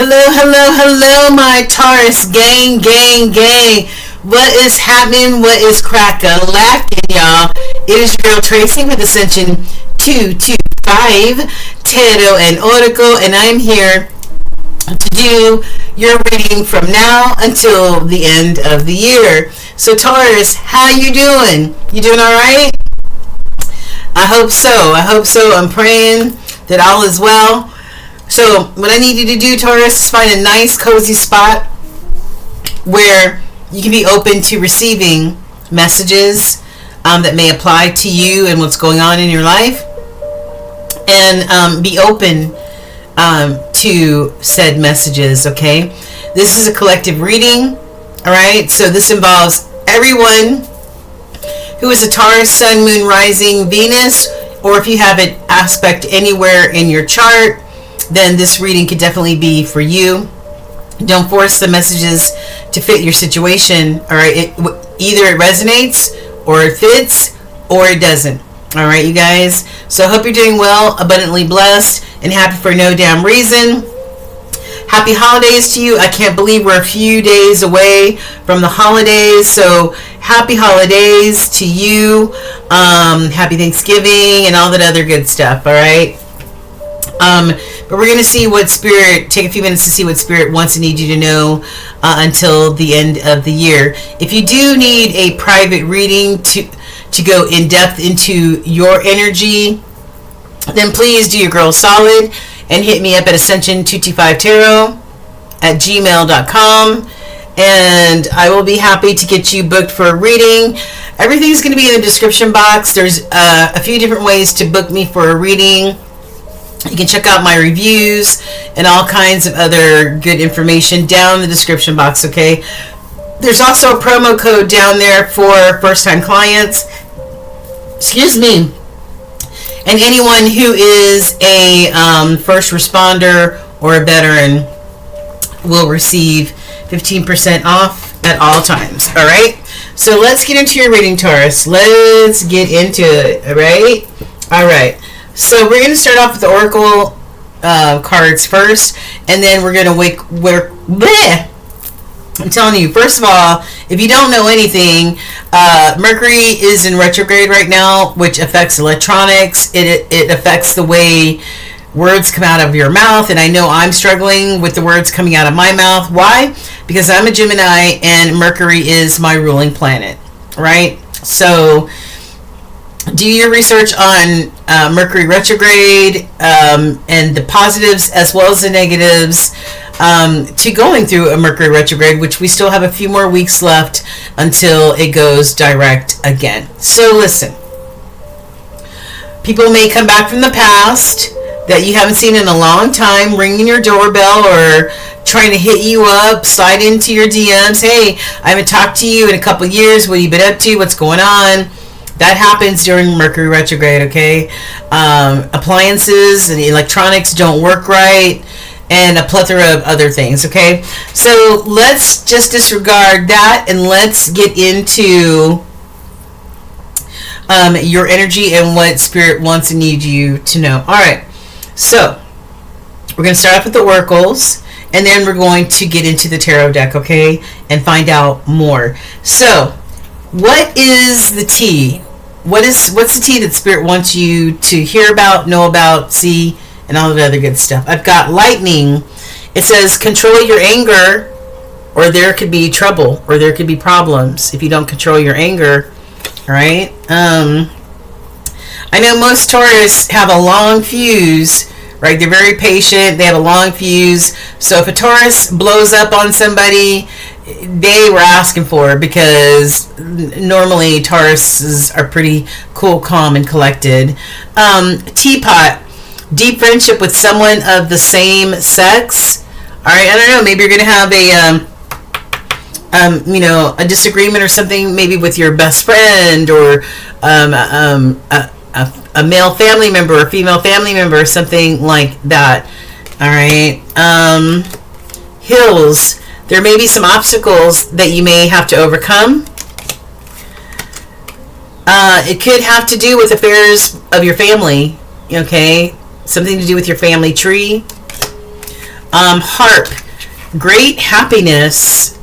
Hello, my Taurus gang. What is happening? What is crack-a-lacking, y'all? It is your girl Tracy with Ascension 225 Tarot and Oracle, and I'm here to do your reading from now until the end of the year. So Taurus, how you doing? You doing all right? I hope so. I'm praying that all is well. So what I need you to do, Taurus, is find a nice cozy spot where you can be open to receiving messages that may apply to you and what's going on in your life, and be open to said messages. Okay, this is a collective reading. All right, so this involves everyone who is a Taurus, Sun, Moon, Rising, Venus, or if you have an aspect anywhere in your chart, then this reading could definitely be for you. Don't force the messages to fit your situation. All right, either it resonates, or it fits, or it doesn't. All right, you guys. So I hope you're doing well, abundantly blessed, and happy for no damn reason. Happy holidays to you. I can't believe we're a few days away from the holidays. So happy holidays to you. Happy Thanksgiving and all that other good stuff. All right. But we're going to see what Spirit, take a few minutes to see what Spirit wants and needs you to know until the end of the year. If you do need a private reading to go in depth into your energy, then please do your girl solid and hit me up at ascension225tarot@gmail.com, and I will be happy to get you booked for a reading. Everything's going to be in the description box. There's a few different ways to book me for a reading. You can check out my reviews and all kinds of other good information down in the description box, okay? There's also a promo code down there for first-time clients. Excuse me. And anyone who is a first responder or a veteran will receive 15% off at all times. All right? So let's get into your reading, Taurus. Let's get into it. All right? All right. So we're going to start off with the Oracle cards first, and then we're going to I'm telling you, first of all, if you don't know anything, Mercury is in retrograde right now, which affects electronics. It affects the way words come out of your mouth, and I know I'm struggling with the words coming out of my mouth. Why? Because I'm a Gemini, and Mercury is my ruling planet, right? So do your research on Mercury retrograde and the positives as well as the negatives to going through a Mercury retrograde, which we still have a few more weeks left until it goes direct again. So listen, people may come back from the past that you haven't seen in a long time, ringing your doorbell or trying to hit you up, slide into your DMs. Hey, I haven't talked to you in a couple years. What have you been up to? What's going on? That happens during Mercury retrograde, okay? Appliances and electronics don't work right, and a plethora of other things, okay? So let's just disregard that, and let's get into your energy and what Spirit wants and needs you to know. All right, so we're going to start off with the oracles, and then we're going to get into the tarot deck, okay, and find out more. So what is the tea? What's the tea that Spirit wants you to hear about, know about, see, and all the other good stuff? I've got lightning. It says control your anger, or there could be trouble, or there could be problems if you don't control your anger. All right. I know most Taurus have a long fuse, right? They're very patient. They have a long fuse. So if a Taurus blows up on somebody, they were asking for it, because normally Tauruses are pretty cool, calm, and collected. Teapot, deep friendship with someone of the same sex. All right, I don't know. Maybe you're going to have a disagreement or something, maybe with your best friend, or a male family member or female family member, or something like that. All right. Hills. There may be some obstacles that you may have to overcome. It could have to do with affairs of your family, okay? Something to do with your family tree. Harp, great happiness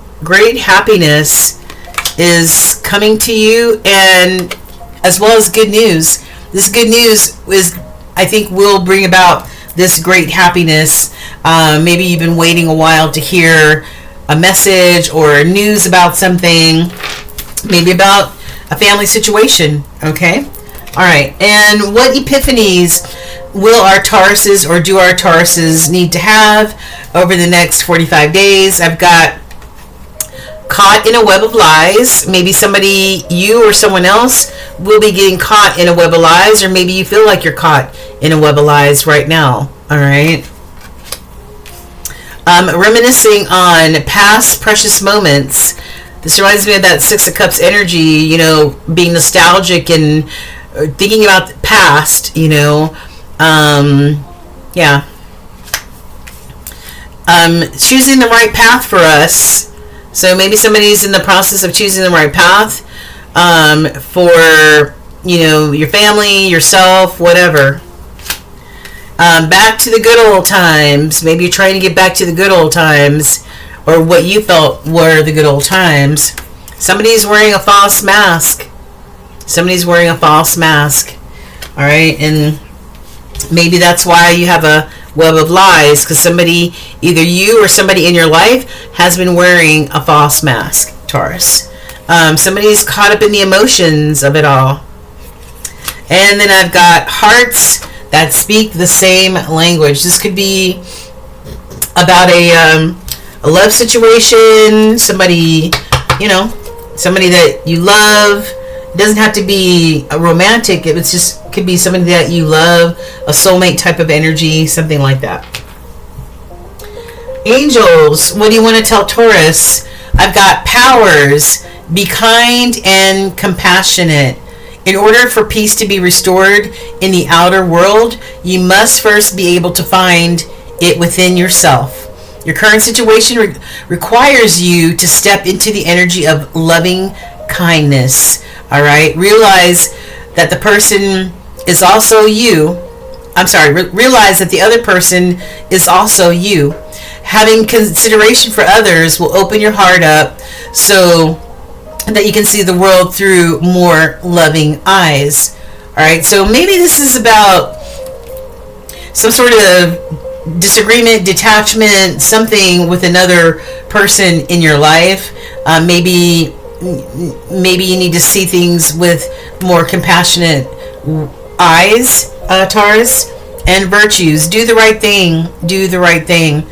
is coming to you, and as well as good news. This good news is, I think, will bring about this great happiness. Maybe you've been waiting a while to hear a message or news about something, maybe about a family situation. Okay, all right. And what epiphanies will our Tauruses, or do our Tauruses, need to have over the next 45 days? I've got caught in a web of lies. Maybe somebody, you or someone else, will be getting caught in a web of lies, or maybe you feel like you're caught in a web of lies right now. All right. Reminiscing on past precious moments. This reminds me of that Six of Cups energy, you know, being nostalgic and thinking about the past, you know. Yeah. Choosing the right path for us. So maybe somebody's in the process of choosing the right path for, you know, your family, yourself, whatever. Back to the good old times. Maybe you're trying to get back to the good old times, or what you felt were the good old times. Somebody's wearing a false mask. Somebody's wearing a false mask. All right, and maybe that's why you have a web of lies, because somebody, either you or somebody in your life, has been wearing a false mask, Taurus. Somebody's caught up in the emotions of it all. And then I've got hearts that speak the same language. This could be about a love situation, somebody, you know, somebody that you love. It doesn't have to be a romantic. It's just could be somebody that you love, a soulmate type of energy, something like that. Angels, what do you want to tell Taurus? I've got powers. Be kind and compassionate. In order for peace to be restored in the outer world, you must first be able to find it within yourself. Your current situation requires you to step into the energy of loving kindness. All right? Realize that the person is also you. Realize that the other person is also you. Having consideration for others will open your heart up so that you can see the world through more loving eyes. All right, so maybe this is about some sort of disagreement, detachment, something with another person in your life. Maybe you need to see things with more compassionate eyes, Taurus. And virtues. Do the right thing. Do the right thing.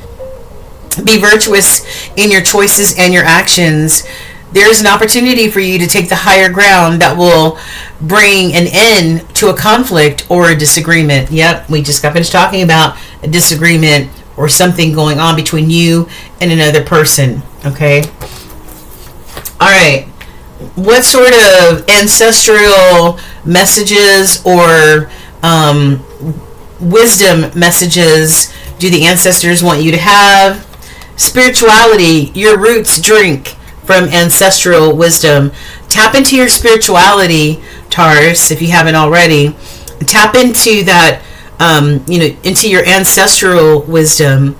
Be virtuous in your choices and your actions. There's an opportunity for you to take the higher ground that will bring an end to a conflict or a disagreement. Yep, we just got finished talking about a disagreement or something going on between you and another person. Okay? All right. What sort of ancestral messages or wisdom messages do the ancestors want you to have? Spirituality. Your roots drink from ancestral wisdom. Tap into your spirituality, Taurus, if you haven't already. Tap into that, into your ancestral wisdom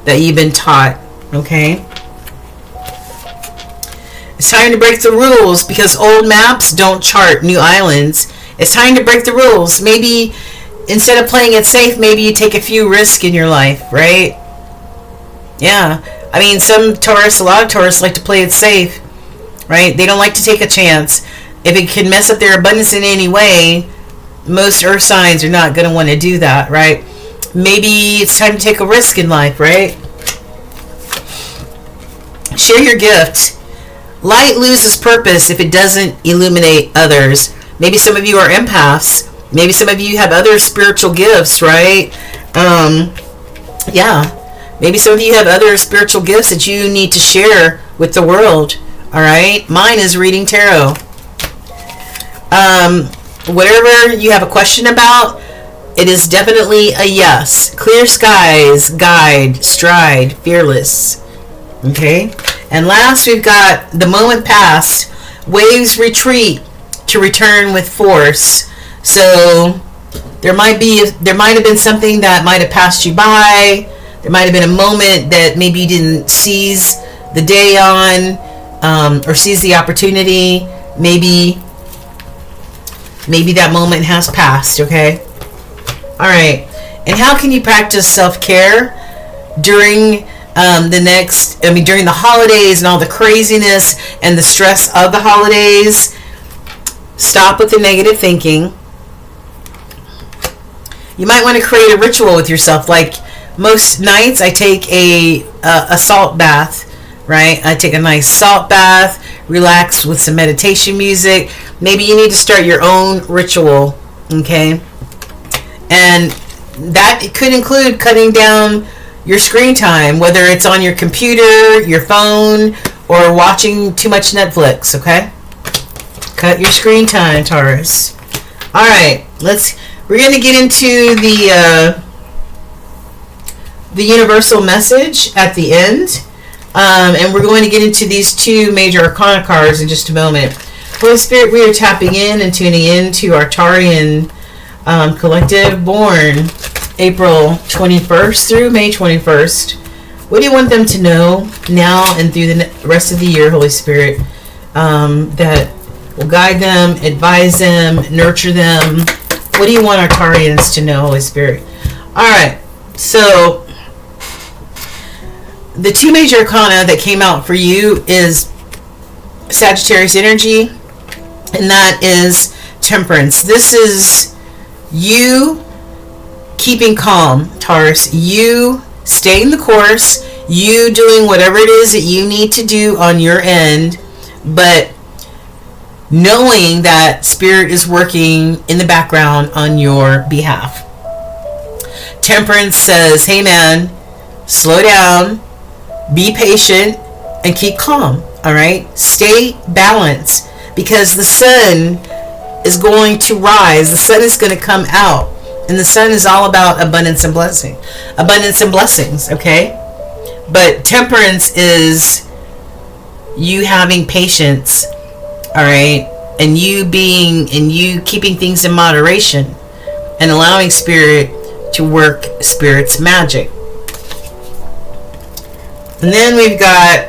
that you've been taught. Okay? It's time to break the rules, because old maps don't chart new islands. It's time to break the rules. Maybe instead of playing it safe, maybe you take a few risks in your life, right? Yeah. I mean, a lot of Taurus like to play it safe, right? They don't like to take a chance. If it can mess up their abundance in any way, most earth signs are not going to want to do that, right? Maybe it's time to take a risk in life, right? Share your gift. Light loses purpose if it doesn't illuminate others. Maybe some of you are empaths. Maybe some of you have other spiritual gifts, right? Yeah. Maybe some of you have other spiritual gifts that you need to share with the world. All right? Mine is reading tarot. Whatever you have a question about, it is definitely a yes. Clear skies, guide, stride, fearless. Okay? And last, we've got the moment past. Waves retreat to return with force. So there might have been something that might have passed you by, There might have been a moment that maybe you didn't seize the day on, or seize the opportunity. Maybe that moment has passed, okay? All right. And how can you practice self-care during during the holidays and all the craziness and the stress of the holidays? Stop with the negative thinking. You might want to create a ritual with yourself. Like most nights, I take a salt bath, right? I take a nice salt bath, relax with some meditation music. Maybe you need to start your own ritual, okay? And that could include cutting down your screen time, whether it's on your computer, your phone, or watching too much Netflix, okay? Cut your screen time, Taurus. All right, we're going to get into the universal message at the end, and we're going to get into these two major arcana cards in just a moment. Holy Spirit, we are tapping in and tuning in to our Taurian collective, born April 21st through May 21st. What do you want them to know now and through the rest of the year, Holy Spirit, that will guide them, advise them, nurture them? What do you want our Taurians to know, Holy Spirit? All right, so the two major arcana that came out for you is Sagittarius energy, and that is Temperance. This is you keeping calm, Taurus. You staying the course. You doing whatever it is that you need to do on your end, but knowing that Spirit is working in the background on your behalf. Temperance says, hey man, slow down, be patient, and keep calm, all right? Stay balanced, because the sun is going to rise. The sun is going to come out, and the sun is all about abundance and blessing. Abundance and blessings, okay? But temperance is you having patience, all right? And you keeping things in moderation and allowing Spirit to work Spirit's magic. And then we've got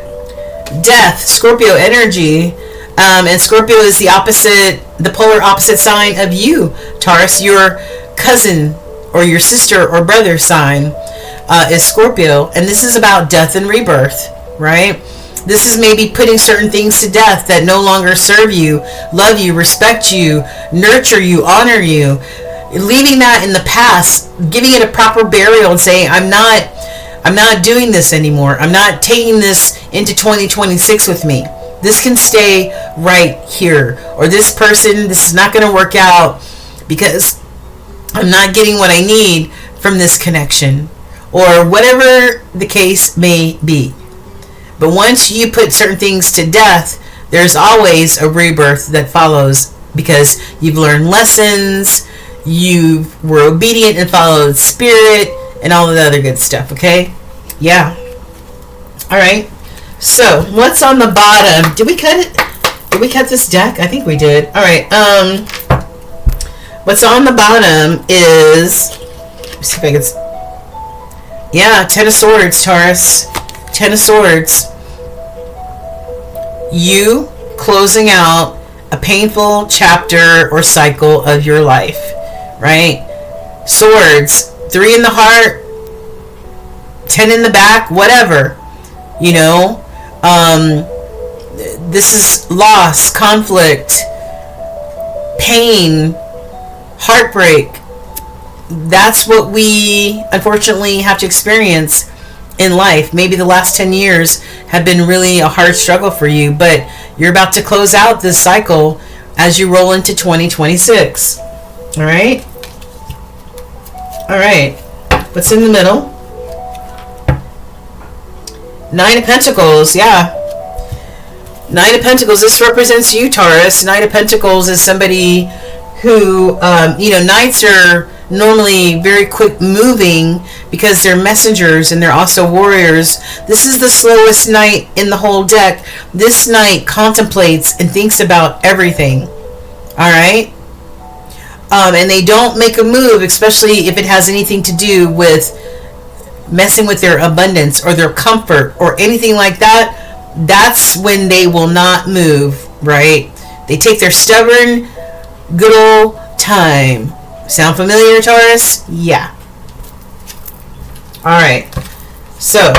Death, Scorpio energy. And Scorpio is the polar opposite sign of you, Taurus. Your cousin or your sister or brother sign is Scorpio. And this is about death and rebirth, right? This is maybe putting certain things to death that no longer serve you, love you, respect you, nurture you, honor you. Leaving that in the past, giving it a proper burial and saying, I'm not doing this anymore. I'm not taking this into 2026 with me. This can stay right here. Or this is not going to work out because I'm not getting what I need from this connection. Or whatever the case may be. But once you put certain things to death, there's always a rebirth that follows, because you've learned lessons, you were obedient and followed Spirit, and all of the other good stuff, okay? Yeah. All right. So, what's on the bottom? Did we cut it? Did we cut this deck? I think we did. All right. What's on the bottom is, let's see if I can. Yeah, Ten of Swords, Taurus. Ten of Swords. You closing out a painful chapter or cycle of your life, right? Swords, 3 in the heart, 10 in the back, whatever, you know. This is loss, conflict, pain, heartbreak. That's what we unfortunately have to experience in life. Maybe the last 10 years have been really a hard struggle for you, but you're about to close out this cycle as you roll into 2026. All right? All right. What's in the middle? 9 of Pentacles. Yeah. 9 of Pentacles. This represents you, Taurus. 9 of Pentacles is somebody who, knights are normally very quick moving because they're messengers and they're also warriors. This is the slowest knight in the whole deck. This knight contemplates and thinks about everything. All right? And they don't make a move, especially if it has anything to do with messing with their abundance or their comfort or anything like that, that's when they will not move, right? They take their stubborn, good old time. Sound familiar, Taurus? Yeah. All right. So,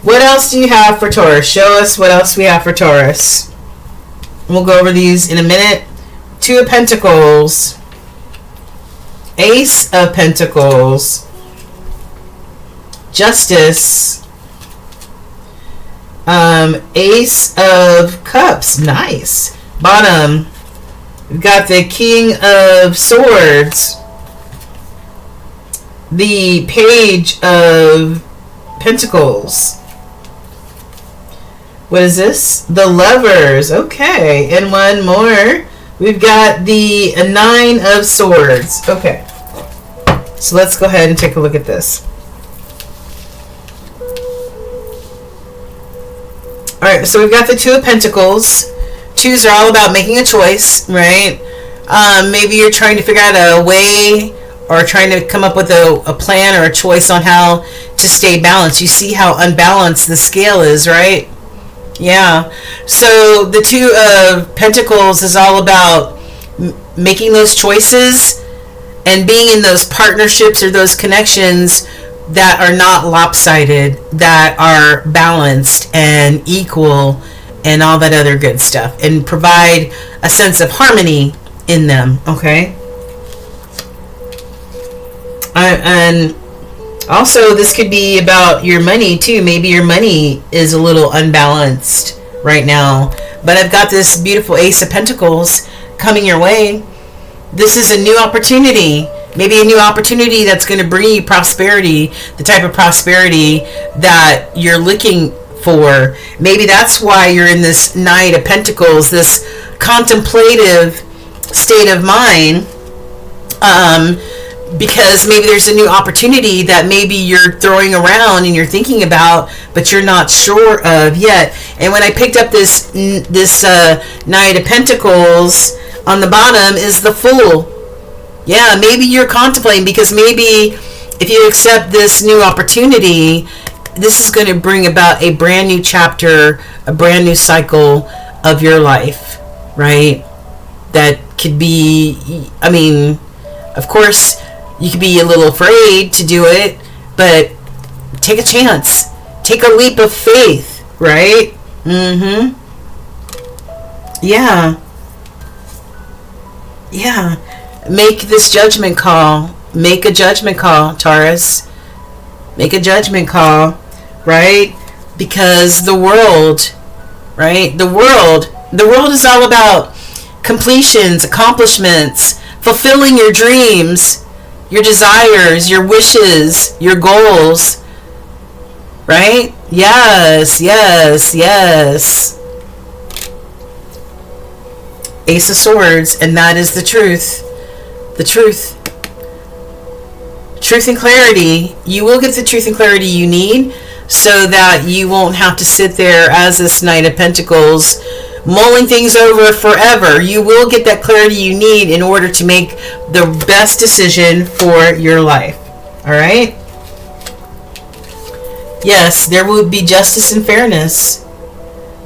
what else do you have for Taurus? Show us what else we have for Taurus. We'll go over these in a minute. 2 of Pentacles. Ace of Pentacles. Justice. Ace of Cups. Nice. Bottom. We've got the King of Swords. The Page of Pentacles. What is this? The Lovers. Okay. And one more. We've got the 9 of Swords. Okay. So let's go ahead and take a look at this. Alright, so we've got the 2 of Pentacles. 2s are all about making a choice, right? Maybe you're trying to figure out a way or trying to come up with a plan or a choice on how to stay balanced. You see how unbalanced the scale is, right? Yeah. So the 2 of Pentacles is all about making those choices and being in those partnerships or those connections that are not lopsided, that are balanced and equal and all that other good stuff, and provide a sense of harmony in them, okay? And also, this could be about your money, too. Maybe your money is a little unbalanced right now. But I've got this beautiful Ace of Pentacles coming your way. This is a new opportunity. Maybe a new opportunity that's going to bring you prosperity, the type of prosperity that you're looking for. Maybe that's why you're in this Knight of Pentacles, this contemplative state of mind. Because maybe there's a new opportunity that maybe you're throwing around and you're thinking about, but you're not sure of yet. And when I picked up this Knight of Pentacles, on the bottom is the Fool. Yeah, maybe you're contemplating, because maybe if you accept this new opportunity, this is going to bring about a brand new chapter, a brand new cycle of your life, right? That could be, I mean, of course, you could be a little afraid to do it, but take a chance. Take a leap of faith, right? Mm-hmm. Yeah. Yeah. Make this judgment call. Make a judgment call, Taurus. Make a judgment call, right? Because the world, right? The world is all about completions, accomplishments, fulfilling your dreams, your desires, your wishes, your goals, right? Yes, yes, yes. Ace of Swords, and that is the truth. The truth. Truth and clarity. You will get the truth and clarity you need so that you won't have to sit there as this Knight of Pentacles mulling things over forever. You will get that clarity you need in order to make the best decision for your life. All right? Yes, there will be justice and fairness.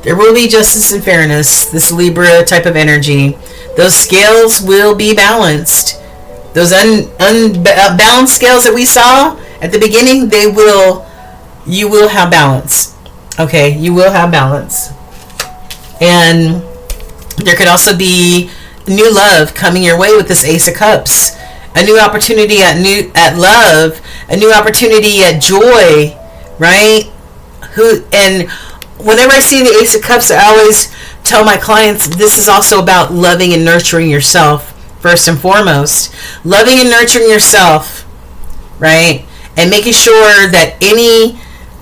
There will be justice and fairness, this Libra type of energy. Those scales will be balanced. Those unbalanced scales that we saw at the beginning, you will have balance. Okay, you will have balance. And there could also be new love coming your way with this Ace of Cups. A new opportunity at love, a new opportunity at joy, right? And whenever I see the Ace of Cups, I always tell my clients this is also about loving and nurturing yourself first and foremost. Loving and nurturing yourself, right? And making sure that any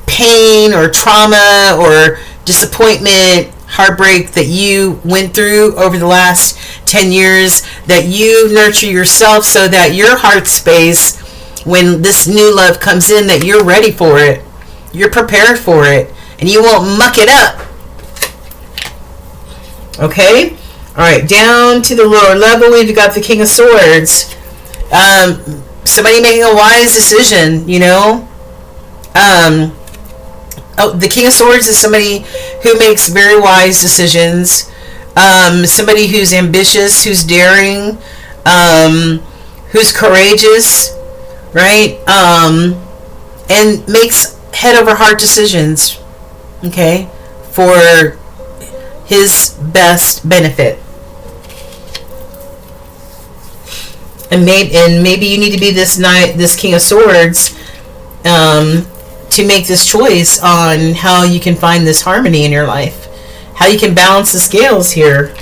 pain or trauma or disappointment, heartbreak that you went through over the last 10 years, that you nurture yourself so that your heart space, when this new love comes in, that you're ready for it. You're prepared for it. And you won't muck it up. Okay? Alright, down to the lower level, we've got the King of Swords. somebody making a wise decision, you know. Oh, the King of Swords is somebody who makes very wise decisions. Somebody who's ambitious, who's daring, who's courageous, right? And makes head over heart decisions, okay, for his best benefit. And maybe you need to be this King of Swords, to make this choice on how you can find this harmony in your life, how you can balance the scales here.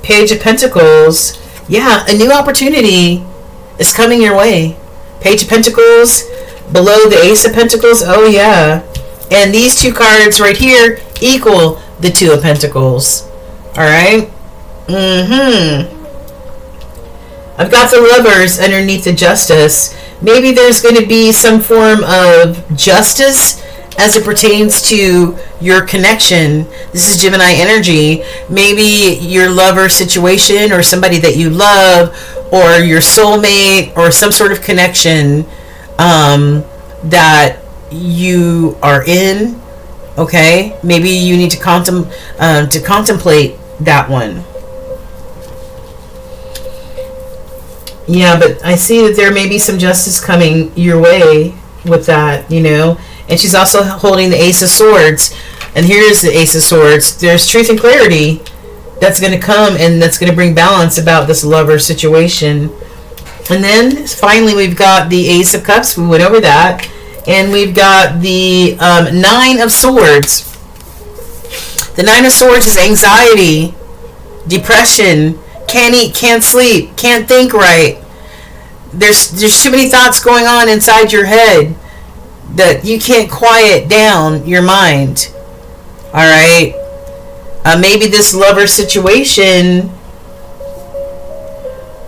Page of Pentacles. Yeah, a new opportunity is coming your way. Page of Pentacles below the Ace of Pentacles. Oh yeah, and these two cards right here equal the Two of Pentacles. All right. I've got the Lovers underneath the Justice. Maybe there's going to be some form of justice as it pertains to your connection. This is Gemini energy. Maybe your lover situation, or somebody that you love, or your soulmate, or some sort of connection that you are in. Okay, maybe you need to contemplate that one. Yeah, but I see that there may be some justice coming your way with that, you know. And she's also holding the Ace of Swords. And here's the Ace of Swords. There's truth and clarity that's going to come, and that's going to bring balance about this lover situation. And then finally we've got the Ace of Cups. We went over that. And we've got the Nine of Swords. The Nine of Swords is anxiety, depression, can't eat, can't sleep, can't think right. There's too many thoughts going on inside your head that you can't quiet down your mind. All right. Maybe this lover situation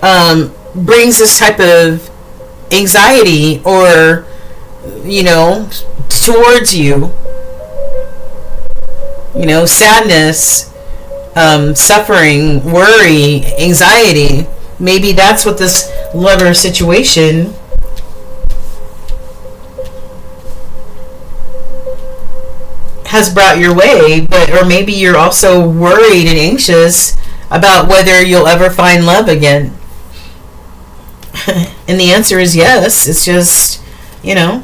brings this type of anxiety, or, you know, towards you. You know, sadness, suffering, worry, anxiety. Maybe that's what this lover situation has brought your way. Or maybe you're also worried and anxious about whether you'll ever find love again. And the answer is yes. It's just, you know.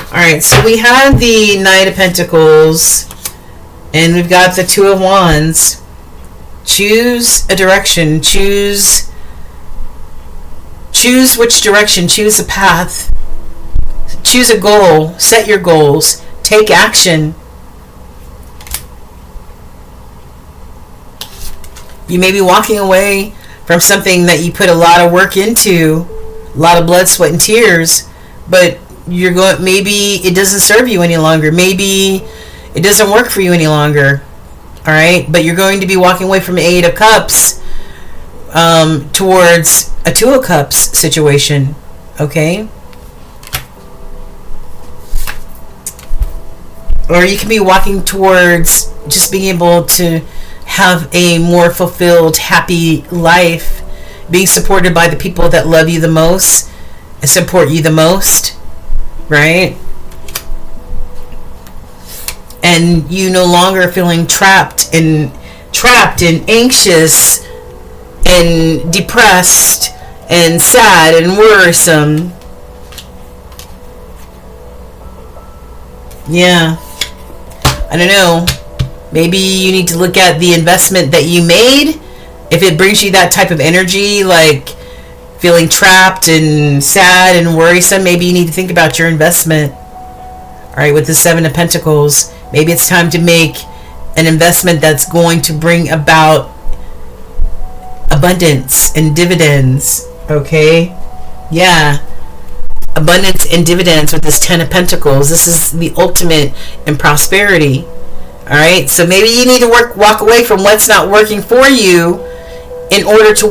Alright, so we have the Knight of Pentacles, and we've got the Two of Wands. Choose a direction. Choose which direction. Choose a path. Choose a goal. Set your goals. Take action. You may be walking away from something that you put a lot of work into, a lot of blood, sweat, and tears, but maybe it doesn't serve you any longer. Maybe it doesn't work for you any longer. All right, but you're going to be walking away from Eight of Cups towards a Two of Cups situation. Okay, or you can be walking towards just being able to have a more fulfilled, happy life, being supported by the people that love you the most and support you the most, right? And you no longer feeling trapped and anxious and depressed and sad and worrisome. Yeah, I don't know. Maybe you need to look at the investment that you made. If it brings you that type of energy, like feeling trapped and sad and worrisome, maybe you need to think about your investment. All right, with the Seven of Pentacles, maybe it's time to make an investment that's going to bring about abundance and dividends. Okay? Yeah. Abundance and dividends with this Ten of Pentacles. This is the ultimate in prosperity. All right? So maybe you need to walk away from what's not working for you in order to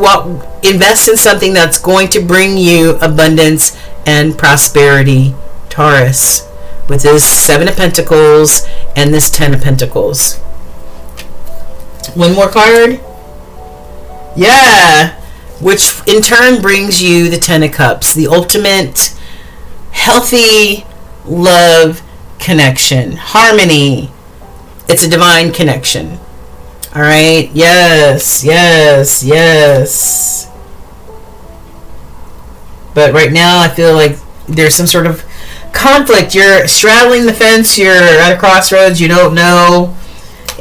invest in something that's going to bring you abundance and prosperity, Taurus. With this Seven of Pentacles and this Ten of Pentacles. One more card. Yeah. which in turn brings you the Ten of Cups, the ultimate healthy love connection, harmony. It's a divine connection. All right. Yes, yes, yes. But right now I feel like there's some sort of conflict. You're straddling the fence. You're at a crossroads. You don't know.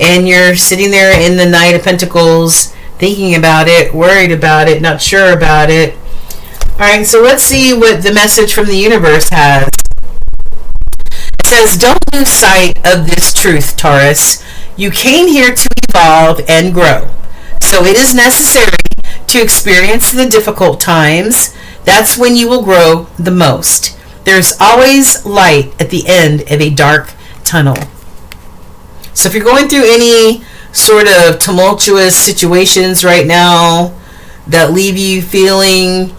And you're sitting there in the Knight of Pentacles, thinking about it, worried about it, not sure about it. All right, so let's see what the message from the universe has. It says, don't lose sight of this truth, Taurus. You came here to evolve and grow. So it is necessary to experience the difficult times. That's when you will grow the most. There's always light at the end of a dark tunnel. So if you're going through any sort of tumultuous situations right now that leave you feeling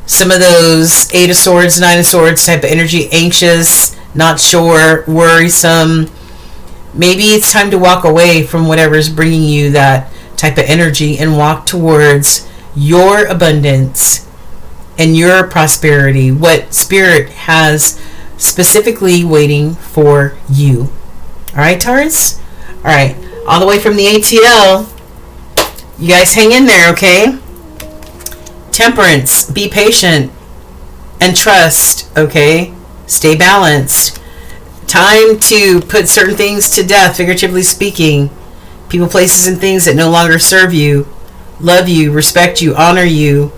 some of those Eight of Swords, Nine of Swords type of energy, anxious, not sure, worrisome, maybe it's time to walk away from whatever's bringing you that type of energy and walk towards your abundance and your prosperity, what Spirit has specifically waiting for you. All right, Taurus? All right, all the way from the ATL. You guys hang in there, okay? Temperance, be patient and trust, okay? Stay balanced. Time to put certain things to death, figuratively speaking. People, places, and things that no longer serve you, love you, respect you, honor you.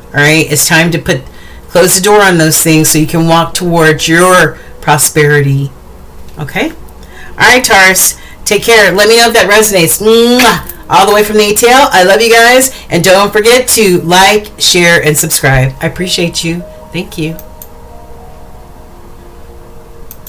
All right, it's time to close the door on those things so you can walk towards your prosperity. Okay? All right, Taurus, take care. Let me know if that resonates. Mwah! All the way from the ATL. I love you guys. And don't forget to like, share, and subscribe. I appreciate you. Thank you.